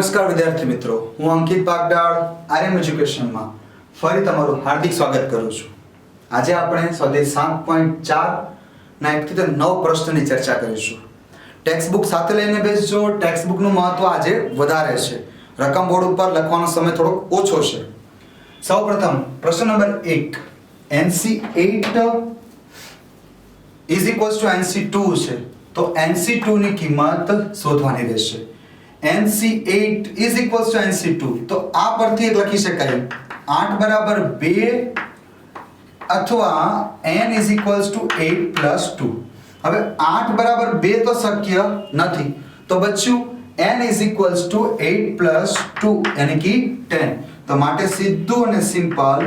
નમસ્કાર વિદ્યાર્થી મિત્રો, હું અંકિત પાગડાળ આરએમ એજ્યુકેશનમાં ફરી તમારું હાર્દિક સ્વાગત કરું છું. આજે આપણે સ્વાધ્યાય 7.4 ના 1 થી 9 પ્રશ્નની ચર્ચા કરીશું. ટેક્સ્ટ બુક સાથે લઈને બેસજો. ટેક્સ્ટ બુકનું મહત્વ આજે વધારે છે. રકમ બોર્ડ ઉપર લખવાનો સમય થોડો ઓછો છે. સૌપ્રથમ પ્રશ્ન નંબર 1, NC8 NC2 છે, તો NC2 ની કિંમત શોધવાની રહેશે. NC8 NC2, તો આ પરથી એક લખી શકાય 8 બરાબર 2 અથવા n 8 plus 2. હવે 8 બરાબર 2 તો શક્ય નથી, તો બચ્યું n 8 plus 2 यानी कि 10. તો માટે સીધું અને સિમ્પલ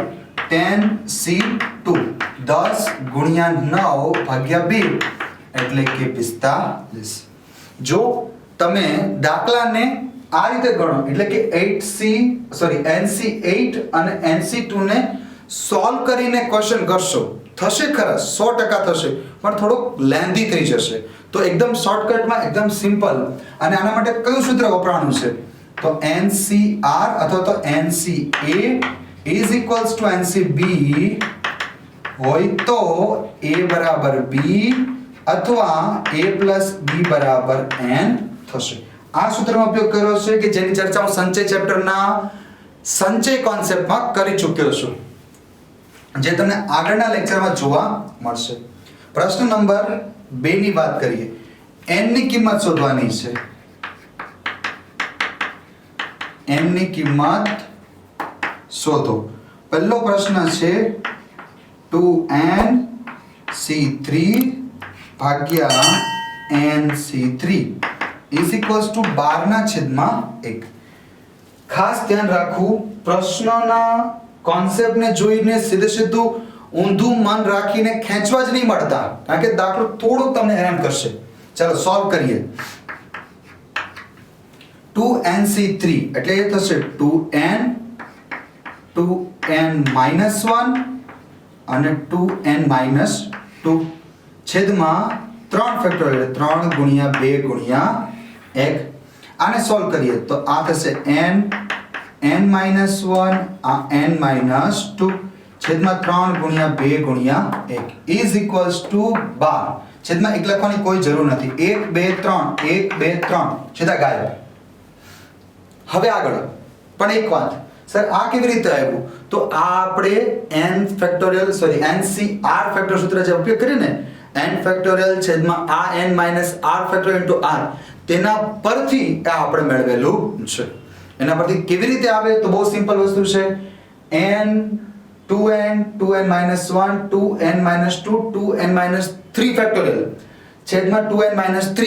10C2 10 ગુણ્યા 9 ભાગ્યા 2 એટલે કે 45. જો તમે દાખલાને આ રીતે ગણો એટલે કે NC8 અને NC2 ને સોલ્વ કરીને ક્વેશ્ચન કરશો, થશે ખરા 100% થશે, પણ થોડો લેન્ધી થઈ જશે. તો એકદમ શોર્ટકટમાં એકદમ સિમ્પલ. અને આના માટે કયું સૂત્ર વપરાવાનું છે? તો NCR અથવા તો NCA NCB હોય તો A બરાબર B અથવા A plus B બરાબર N થશે. આ સૂત્રનો ઉપયોગ કર્યો છે કે જેની ચર્ચા હું સંચય ચેપ્ટરના સંચય કોન્સેપ્ટમાં કરી ચૂક્યો છું, જે તમને આગળના લેક્ચરમાં જોવા મળશે. પ્રશ્ન નંબર 2 ની વાત કરીએ. n ની કિંમત શોધવાની છે. n ની કિંમત શોધો. પહેલો પ્રશ્ન છે 2NC3 ભાગ્યા NC3 12/1. ખાસ ધ્યાન રાખવું, પ્રશ્નના કોન્સેપ્ટને જોઈને સીધું ઊંધું મન રાખીને ખેંચવા જ નહીં મળતા, કારણ કે દાખલો થોડુંક તમને હેરાન કરશે. ચાલો સોલ્વ કરીએ. 2NC3 એટલે એ થશે 2n-1 અને 2n-2 છેદમાં 3 ફેક્ટોરિયલ 3 ગુણ્યા 2 ગુણ્યા 1. આને સોલ્વ કરીએ તો આ થશે n-1 આ n-2 છેદમાં 3 ગુણ્યા 2 ગુણ્યા 1 is equals to 12. છેદમાં 1 લખવાની કોઈ જરૂર નથી. 1 2 3 1 2 3 છેદા ગાયબ. હવે આગળ પણ એક વાત, સર આ કેવી રીતે આવ્યું? તો આ આપણે NCR ફેક્ટર સૂત્ર જે ઉપયોગ કરીએ ને, n ફેક્ટોરિયલ છેદમાં આ n minus r factorial into r, તેના પરથી આ આપણે મેળવેલું છે. એના પરથી કેવી રીતે આવે? તો બહુ સિમ્પલ વસ્તુ છે. n 2n 2n-1 2n-2 2n-3 factorial છેદમાં 2n-3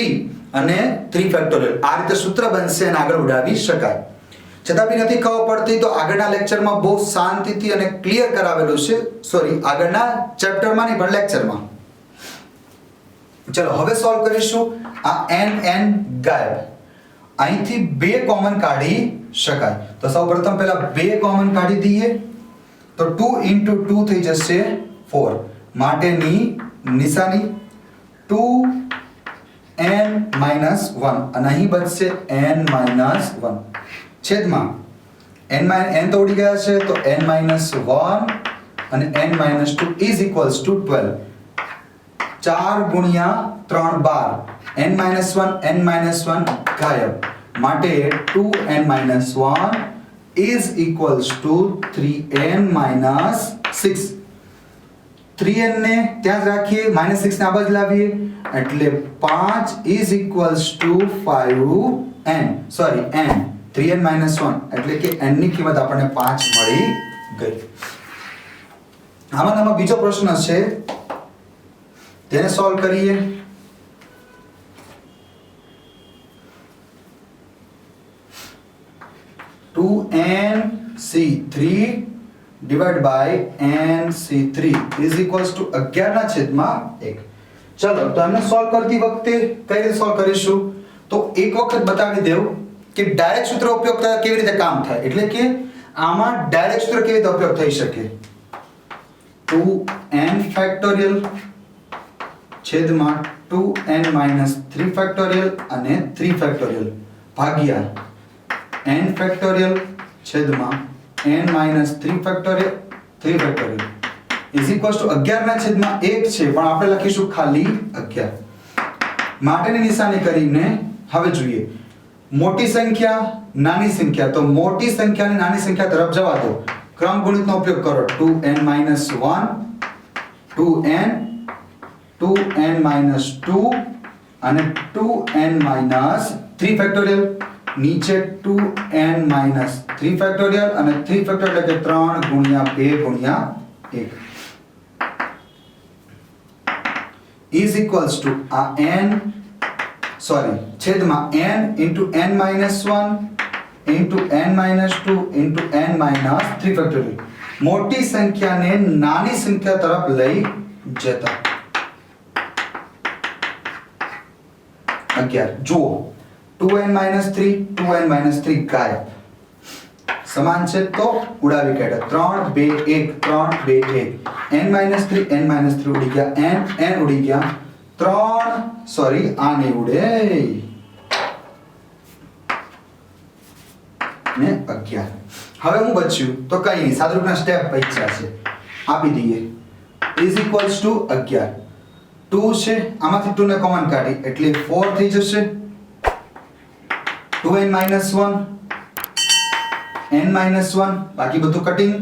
અને 3 ફેક્ટોરિયલ. આ રીતે સૂત્ર બનશે અને આગળ ઉડાવી શકાય. છતાં બી નથી ખબર પડતી તો આગળના લેક્ચરમાં બહુ શાંતિથી અને ક્લિયર કરાવેલું છે. આગળના ચેપ્ટરમાં નહીં પણ લેક્ચરમાં. ચલો હવે સોલ્વ કરીશું. આ n ગાયબ, અહીંથી 2 કોમન કાઢી શકાય. તો સૌપ્રથમ પહેલા 2 કોમન કાઢી દઈએ તો 2 * 2 થઈ જશે 4. માટેની નિશાની 2n-1 અને અહીં બચશે n-1 છેદમાં n તો ઉડી ગયા છે, તો n-1 અને n-2 is equals to 12. 4 ગુણ્યા 3 12. n-1 ગાયબ. માટે 2n-1 is equals to 3n-6. 3n ને ત્યાં જ રાખીએ, -6 ને આ બાજુ લાવીએ એટલે 5 is equals to 5n. n 3n-1 એટલે કે n ની કિંમત આપણને 5 મળી ગઈ. આમાં બીજો પ્રશ્ન છે, તેને સોલ્વ કરીએ. NC3 divided by NC3 is equals to 11/1. ચલો તો આને સોલ્વ કરતી વખતે કઈ રીતે સોલ્વ કરીશું? તો એક વખત બતાવી દેવ કે ડાયરેક્ટ સૂત્ર ઉપયોગ કેવી રીતે કામ થાય, એટલે કે આમાં ડાયરેક્ટ સૂત્ર કેવી રીતે ઉપયોગ થઈ શકે. 2n ફેક્ટોરિયલ છેદમાં 2n-3 ફેક્ટોરિયલ અને 3 ફેક્ટોરિયલ ભાગ્યા n ફેક્ટોરિયલ છેદમાં n minus 3 factorial 3 factorial is equals to 11 ના છેદમાં 1 છે પણ આપણે લખીશું ખાલી 11 માટેની નિશાની કરીને હવે જોઈએ મોટી સંખ્યા નાની સંખ્યા તો મોટી સંખ્યાને નાની સંખ્યા તરફ જવા દો ક્રમ ગુણિતનો ઉપયોગ કરો 2n 1 2n 2 અને 2n 3 ફેક્ટોરિયલ નીચે 2n 3 ફેક્ટોરિયલ અને 3 ફેક્ટોરિયલ એટલે 3 ગુણ્યા 2 ગુણ્યા 1 is equals to છેદમાં n into n minus 1 into n minus 2 into n minus 3 factorial મોટી સંખ્યાને નાની સંખ્યા તરફ લઈ જતા 11 જુઓ 2n minus 3 2n minus 3 ગાયબ સમાન છે તો ઉડાવી કાઢ્યા 3 2 1 3 2 1 n minus 3 n minus 3 ઉડી ગયા n ઉડી ગયા 3 સોરી આ નહીં ઉડે ને 11 હવે હું બચ્યું તો કઈ નહીં સાદુરૂપના સ્ટેપ પૈસા છે આપી દઈએ ઇઝ ઇક્વલ્સ ટુ 11 2 છે આમાંથી 2 ને કોમન કાઢી એટલે 4 થઈ જશે 2n minus 1 n minus 1 બાકી બધું કટિંગ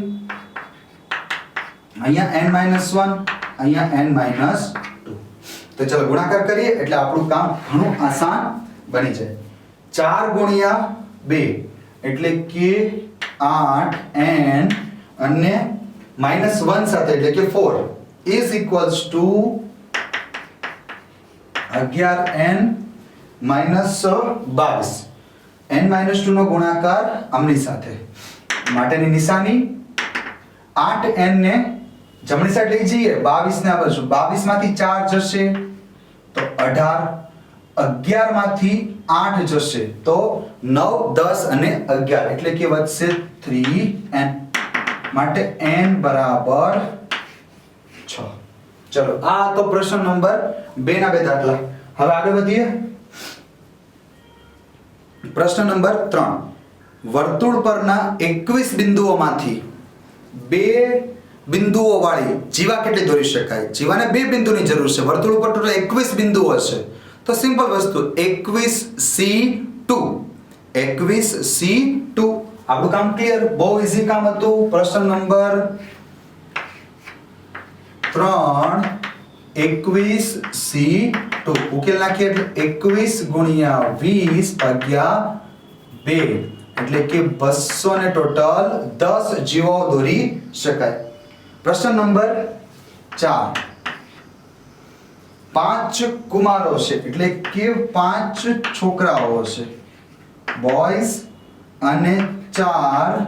અહીંયા n minus 1 અહીંયા n minus 2 તો ચલો ગુણાકાર કરીએ એટલે આપણું કામ ઘણું આસાન બની જાય 4 ગુણ્યા 2 એટલે કે 8n અને -1 સાથે એટલે કે 4 is equals to 11n -22 n -2 નો ગુણાકાર આમની સાથે માટેની નિશાની 8n ને જમણી સાઈડ લઈ જઈએ 22 ને આ બાજુ 22 માંથી 4 જશે તો 18 11 માંથી 8 જશે તો 9 10 અને 11 એટલે કે વધશે 3n માટે n બરાબર 6 ચલો આ તો પ્રશ્ન નંબર 2 ના બે દાખલા હવે આગળ વધીએ પ્રશ્ન નંબર 3 વર્તુળ પરના 21 બિંદુઓમાંથી 2 બિંદુઓ વાળી જીવા કેટલી દોરી શકાય જીવાને 2 બિંદુની જરૂર છે વર્તુળ ઉપર ટોટલ 21 બિંદુઓ હશે તો સિમ્પલ વસ્તુ 21c2 આપણું કામ ક્લિયર બહુ ઈઝી કામ હતું પ્રશ્ન નંબર 3 21c2 ઉકેલ નાખીએ એટલે 21 ગુણ્યા 20 ભાગ્યા 2 એટલે કે 200 ને ટોટલ 10 જીવો દોરી શકાય પ્રશ્ન નંબર 4 5 કુમારો છે એટલે કે 5 છોકરાઓ છે બોયઝ અને 4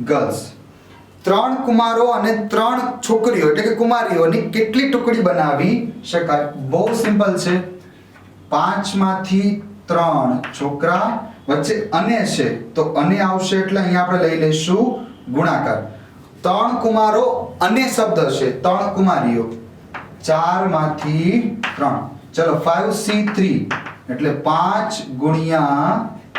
ગર્લ્સ 3 કુમારો અને 3 છોકરીઓ એટલે કે કુમારીઓની કેટલી ટુકડી બનાવી શકાય બહુ સિમ્પલ છે 5 માંથી 3 છોકરા વચ્ચે અને છે તો અને આવશે એટલે અહીંયા આપણે લઈ લઈશું ગુણાકાર 3 કુમારો અને શબ્દ છે 3 કુમારીઓ 4 માંથી 3 ચલો 5c3 એટલે 5 ગુણ્યા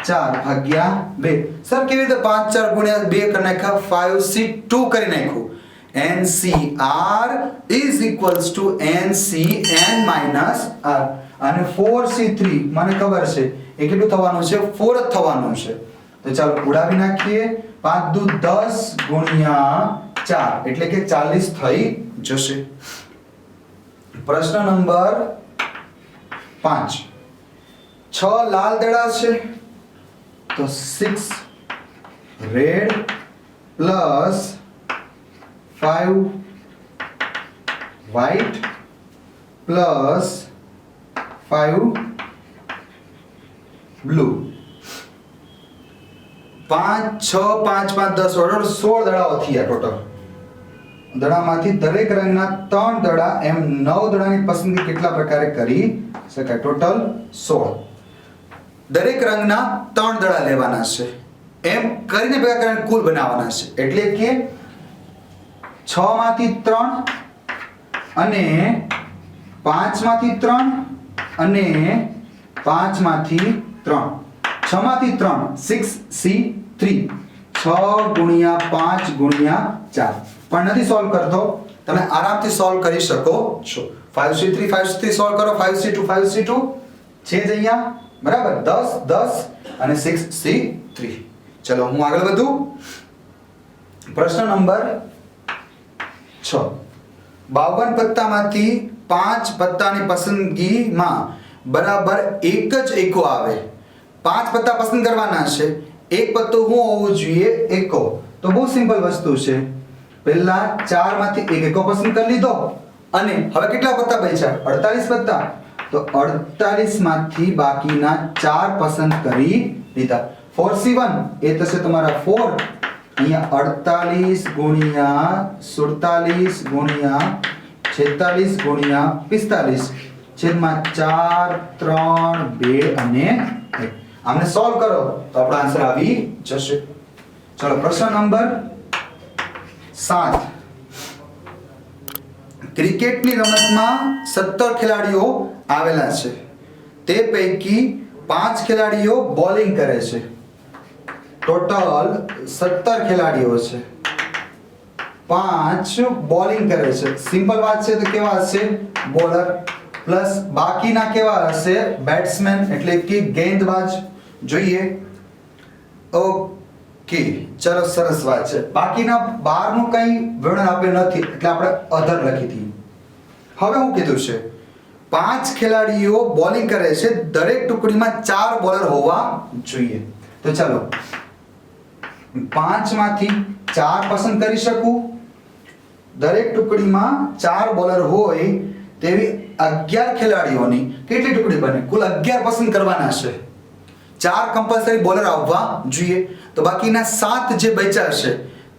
4 ભાગ્યા 2 સર કેવી રીતે 5 4 ગુણ્યા 2 કરી નાખ્યા 5c2 કરી નાખ્યું NCR is equals to NCN minus R અને 4c3 મને ખબર છે એ કેટલું થવાનું છે 4 જ થવાનું છે તો ચાલો ઉડાવી નાખીએ 5 દુ 10 ગુણ્યા 4 એટલે કે 40 થઈ જશે પ્રશ્ન નંબર 5 6 લાલ દડા છે તો 6 red plus 5 white plus 5 blue 5 6 5 5 10 total 16 દડાઓ થયા ટોટલ દડામાંથી દરેક રંગના 3 દડા એમ 9 દડાની પસંદગી કેટલા પ્રકારે કરી શકાય ટોટલ 16 દરેક રંગના 3 દડા લેવાના છે એમ કરીને ભેગા કરીને કુલ બનાવવાના છે એટલે કે 6 માંથી 3 અને 5 માંથી 3 અને 5 માંથી 3 6 6 માંથી 3 6c3 6 ગુણ્યા 5 ગુણ્યા 4 પણ નથી સોલ્વ કરતો, તમે આરામથી સોલ્વ કરી શકો છો. 5c3 5c3 સોલ્વ કરો, 5c2 5c2 છે જ અહીંયા, બરાબર, 10 10 અને 6c3. ચલો હું આગળ વધું. પ્રશ્ન નંબર 6. 52 પત્તામાંથી 5 પત્તાની પસંદગીમાં બરાબર એક જ એકો આવે. 5 પત્તા પસંદ કરવાના છે, એક પત્તો શું હોવું જોઈએ? એકો. તો બહુ સિમ્પલ વસ્તુ છે. પહેલા 4 માંથી એક એકો પસંદ કરી લીધો અને હવે કેટલા પત્તા બચ્યા? 48 પત્તા. તો 48 માંથી બાકીના 4 પસંદ કરી લીધા. 4c1 એ થશે તમારા 4. અહીંયા 48 ગુણ્યા 47 ગુણ્યા 46 ગુણ્યા 45 છેદમાં 4 3 2 અને 1. આમને સોલ્વ કરો તો આપણો આન્સર આવી જશે. ચલો પ્રશ્ન નંબર 7. ક્રિકેટની રમતમાં 17 ખેલાડીઓ આવેલા છે. તે પૈકી 5 ખેલાડીઓ બોલિંગ કરે છે. ટોટલ 17 ખેલાડીઓ છે, 5 બોલિંગ કરે છે. સિમ્પલ વાત છે તો કેવા હશે? બોલર. પ્લસ બાકીના કેવા હશે? બેટ્સમેન એટલે કે ગેંદબાજ. જોઈએ. ઓકે, ચલો સરસ વાત છે. બાકીના 12 નું કંઈ વર્ણન આપ્યું નથી એટલે આપણે અધર લખી હતી. હવે હું કીધું છે 5 ખેલાડીઓ બોલિંગ કરે છે, દરેક ટુકડીમાં 4 બોલર હોવા જોઈએ. તો ચાલો 5 માંથી 4 પસંદ કરી શકું. દરેક ટુકડીમાં 4 બોલર હોય તેવી 11 ખેલાડીઓની કેટલી ટુકડી બને? કુલ 11 પસંદ કરવાના છે. 4 કમ્પલસરી બોલર આવવા જોઈએ. તો બાકીના 7 જે બચ્યા છે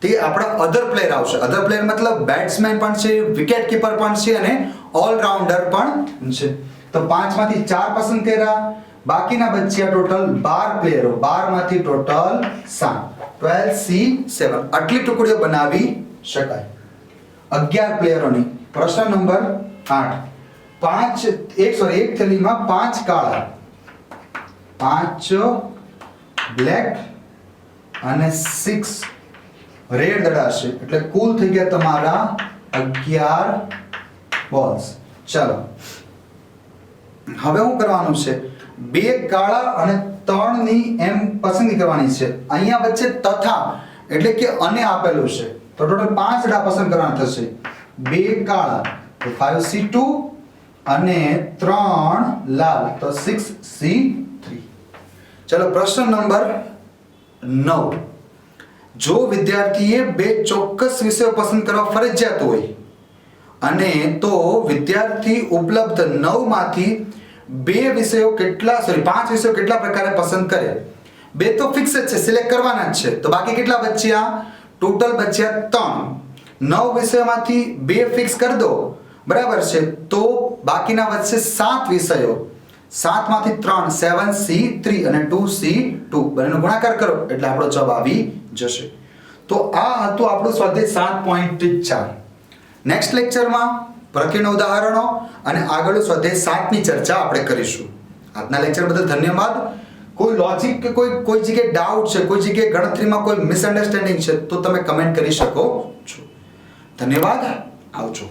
તે આપણા અધર પ્લેયર આવશે. અધર પ્લેયર મતલબ બેટ્સમેન પણ છે, વિકેટ કીપર પણ છે અને ઓલરાઉન્ડર પણ છે. તો 5 માંથી 4 પસંદ કર્યા, બાકીના બચ્યા ટોટલ 12 પ્લેયરો. 12 માંથી ટોટલ 7, 12c7 આટલી ટુકડીઓ બનાવી શકાય 11 પ્લેયરોની. પ્રશ્ન નંબર 8. એક થેલીમાં 5 કાળા, 5 બ્લેક અને 6 રેડ દડા છે, એટલે કુલ થઈ ગયા તમારા 11 બોલ્સ. ચાલો હવે શું કરવાનું છે? 2 કાળા અને 3 ની એમ પસંદગી કરવાની છે. અહીંયા વચ્ચે તથા એટલે કે અને આપેલું છે, તો ટોટલ 5 દડા પસંદ કરવાના થશે. 2 કાળા તો 5c2 અને 3 લાલ તો 6c3. ચલો પ્રશ્ન નંબર 9. જો વિદ્યાર્થીએ 2 ચોક્કસ વિષયો પસંદ કરવા ફરજિયાત હોય અને તો વિદ્યાર્થી ઉપલબ્ધ 9 માંથી 5 વિષયો કેટલા પ્રકારે પસંદ કરે? 2 તો ફિક્સ જ છે, સિલેક્ટ કરવાના જ છે. તો બાકી કેટલા બચ્યા? ટોટલ બચ્યા 3. 9 વિષયોમાંથી 2 ફિક્સ કરી દો, બરાબર છે. તો બાકીના વચ્ચે 7 વિષયો. 7 માંથી 3 7c3 અને 2c2 બંનેનો ગુણાકાર કરો એટલે આપણો જવાબ આવી જશે. તો આ હતું આપણું સ્વાધ્યાય 7.4. નેક્સ્ટ લેક્ચરમાં પ્રક્રિયાના ઉદાહરણો અને આગળ સ્વાધ્યાય 7 ની ચર્ચા આપણે કરીશું. આજના લેક્ચર બદલ ધન્યવાદ. કોઈ લોજિક કે કોઈ જગ્યાએ ડાઉટ છે, કોઈ જગ્યાએ ગણતરીમાં કોઈ મિસઅન્ડરસ્ટેન્ડિંગ છે તો તમે કમેન્ટ કરી શકો છો. ધન્યવાદ. આવજો.